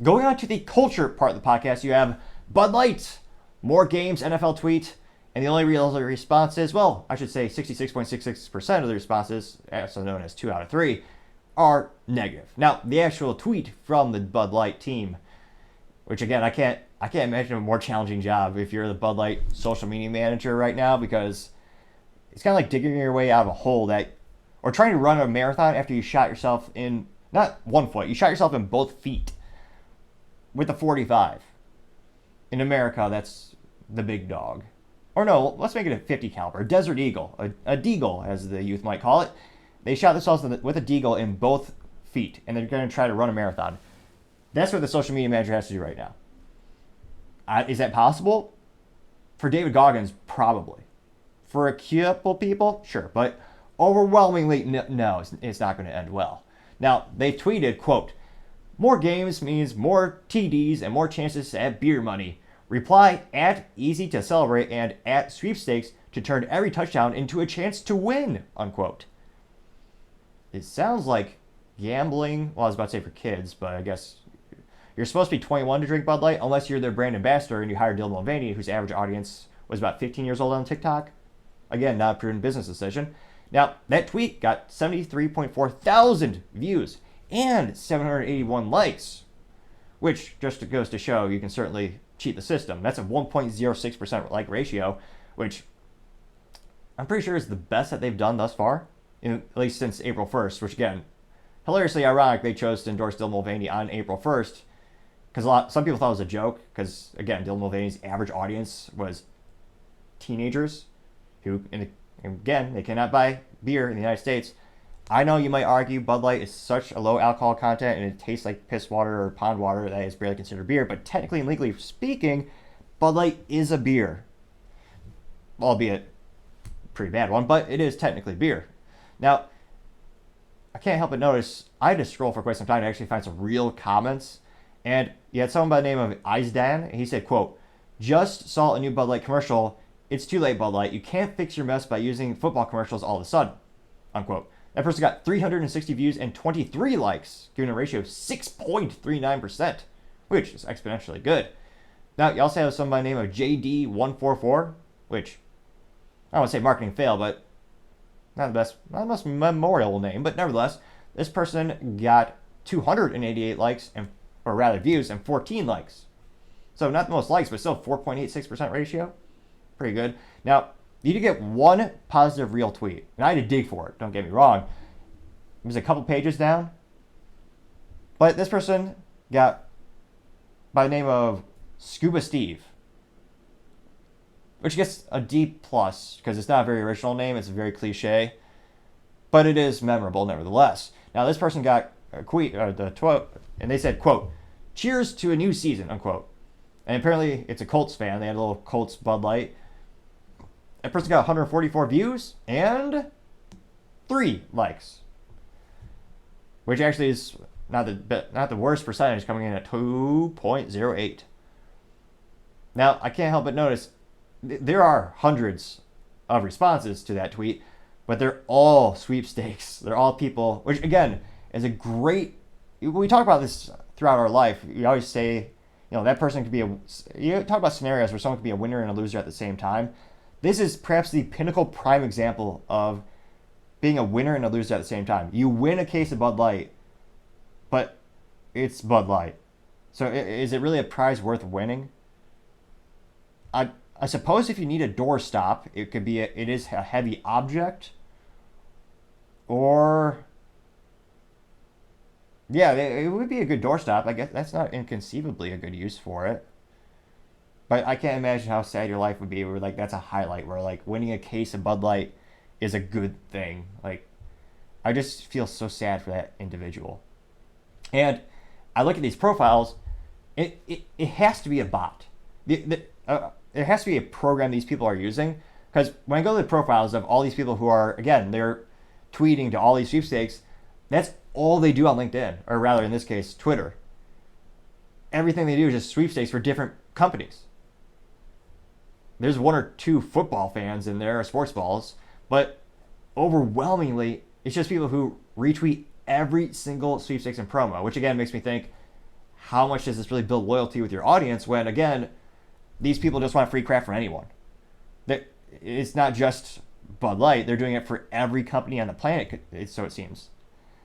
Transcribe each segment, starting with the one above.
Going on to the culture part of the podcast, you have Bud Light, more games, NFL tweet, and the only real responses, well, I should say 66.66% of the responses, also known as 2 out of 3, are negative. Now, the actual tweet from the Bud Light team, which again, I can't imagine a more challenging job if you're the Bud Light social media manager right now, because it's kind of like digging your way out of a hole or trying to run a marathon after you shot yourself in, not one foot, you shot yourself in both feet with a 45. In America, that's the big dog. Or no, let's make it a 50 caliber, a Desert Eagle, a Deagle, as the youth might call it. They shot themselves with a Deagle in both feet, and they're going to try to run a marathon. That's what the social media manager has to do right now. Is that possible? For David Goggins, probably. For a couple people, sure, but overwhelmingly, no, it's not going to end well. Now, they tweeted, quote, "More games means more TDs and more chances at beer money. Reply at easy to celebrate and at sweepstakes to turn every touchdown into a chance to win," unquote. It sounds like gambling. Well, I was about to say for kids, but I guess you're supposed to be 21 to drink Bud Light unless you're their brand ambassador and you hire Dylan Mulvaney, whose average audience was about 15 years old on TikTok. Again, not a prudent business decision. Now, that tweet got 73.4 thousand views and 781 likes, which just goes to show you can certainly cheat the system. That's a 1.06% like ratio, which I'm pretty sure is the best that they've done thus far, at least since April 1st, which again, hilariously ironic they chose to endorse Dylan Mulvaney on April 1st, because some people thought it was a joke, because again, Dylan Mulvaney's average audience was teenagers who, and again, they cannot buy beer in the United States. I know you might argue Bud Light is such a low alcohol content and it tastes like piss water or pond water that is barely considered beer, but technically and legally speaking, Bud Light is a beer. Albeit a pretty bad one, but it is technically beer. Now, I can't help but notice, I had to scroll for quite some time to actually find some real comments, and you had someone by the name of Izdan, and he said, quote, "Just saw a new Bud Light commercial. It's too late, Bud Light. You can't fix your mess by using football commercials all of a sudden," unquote. That person got 360 views and 23 likes, giving a ratio of 6.39%, which is exponentially good. Now, you also have someone by the name of JD144, which I don't want to say marketing fail, but not the most memorial name, but nevertheless, this person got 288 likes, or rather views, and 14 likes. So not the most likes, but still 4.86% ratio. Pretty good. Now, you did get one positive real tweet, and I had to dig for it, don't get me wrong. It was a couple pages down. But this person got by the name of Scuba Steve, which gets a D plus because it's not a very original name. It's very cliche, but it is memorable nevertheless. Now, this person got a tweet, and they said, quote, "Cheers to a new season," unquote. And apparently it's a Colts fan. They had a little Colts Bud Light. That person got 144 views and 3 likes, which actually is not the worst percentage, coming in at 2.08. Now, I can't help but notice there are hundreds of responses to that tweet, but they're all sweepstakes. They're all people, which again is a great. We talk about this throughout our life. You always say, that person could be you talk about scenarios where someone could be a winner and a loser at the same time. This is perhaps the pinnacle prime example of being a winner and a loser at the same time. You win a case of Bud Light, but it's Bud Light. So is it really a prize worth winning? I suppose if you need a doorstop, it is a heavy object, or yeah, it would be a good doorstop. I guess that's not inconceivably a good use for it. But I can't imagine how sad your life would be where that's a highlight, where winning a case of Bud Light is a good thing. I just feel so sad for that individual. And I look at these profiles, it has to be a bot. It has to be a program these people are using, because when I go to the profiles of all these people who are, again, they're tweeting to all these sweepstakes, that's all they do on LinkedIn, or rather in this case, Twitter. Everything they do is just sweepstakes for different companies. There's 1 or 2 football fans in there, or sports balls, but overwhelmingly, it's just people who retweet every single sweepstakes and promo, which again makes me think, how much does this really build loyalty with your audience when, again, these people just want free crap from anyone? It's not just Bud Light. They're doing it for every company on the planet, so it seems.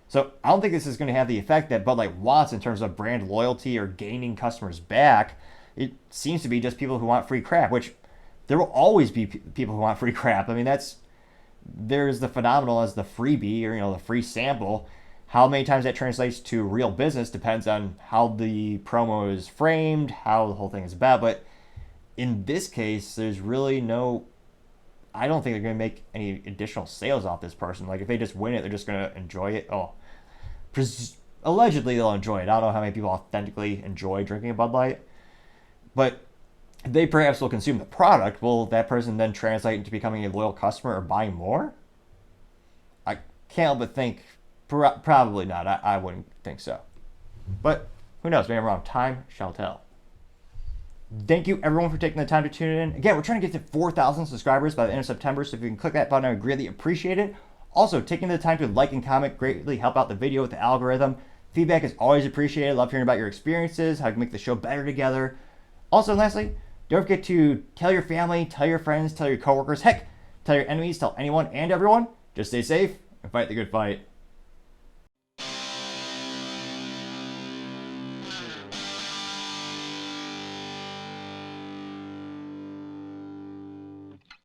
So I don't think this is going to have the effect that Bud Light wants in terms of brand loyalty or gaining customers back. It seems to be just people who want free crap, which there will always be people who want free crap. I mean, there's the phenomenal as the freebie or, the free sample. How many times that translates to real business depends on how the promo is framed, how the whole thing is about. But in this case, there's really I don't think they're going to make any additional sales off this person. Like, if they just win it, they're just going to enjoy it. Allegedly, they'll enjoy it. I don't know how many people authentically enjoy drinking a Bud Light. But they perhaps will consume the product. Will that person then translate into becoming a loyal customer or buying more? I can't help but think probably not. I wouldn't think so. But who knows? Maybe I'm wrong. Time shall tell. Thank you, everyone, for taking the time to tune in. Again, we're trying to get to 4,000 subscribers by the end of September, so if you can click that button, I would greatly appreciate it. Also, taking the time to like and comment greatly help out the video with the algorithm. Feedback is always appreciated. Love hearing about your experiences, how you can make the show better together. Also, lastly, don't forget to tell your family, tell your friends, tell your coworkers, heck, tell your enemies, tell anyone and everyone. Just stay safe and fight the good fight.